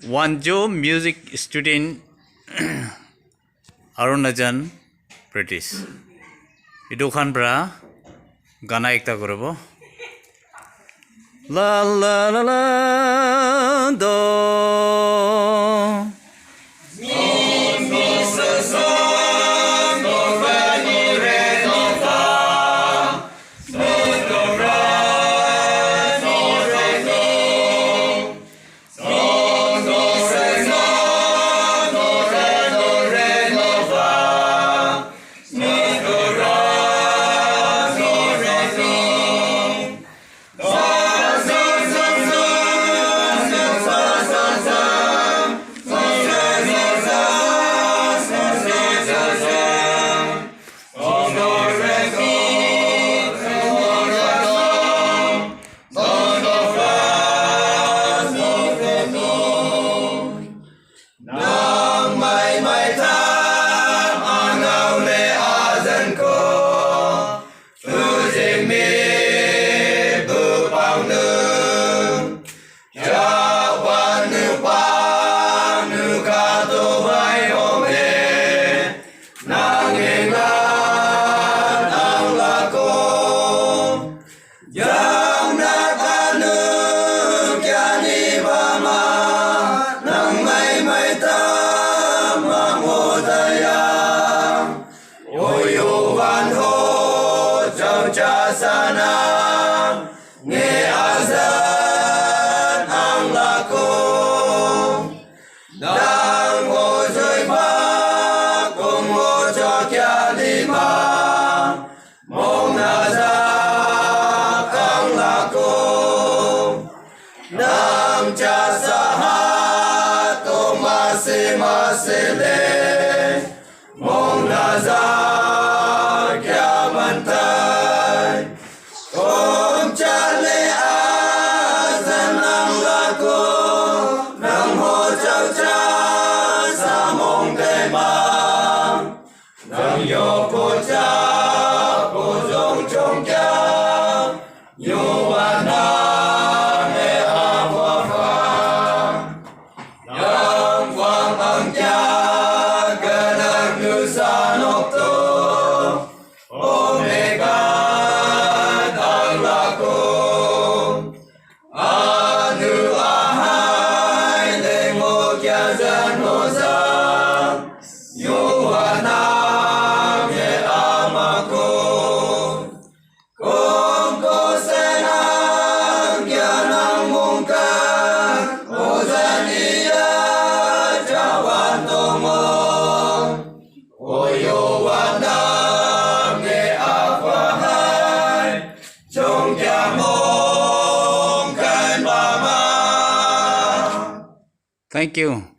Wanjo music student Arunajan British. Idu khan bra gana ekta korobo. La la la la do. Sana nghe azan ang lako đang ngồi dưới bắc cùng ngồi cho kia lima mong azan ang lako nam cha sahat to masih le mong azan kia mantai yo cô cha cô dòng trong cha yo ana me ava pha yang quang ang cha ganang nu sanokto omega ang lako anu ahai lemo kya zan moza yo ana Thank you.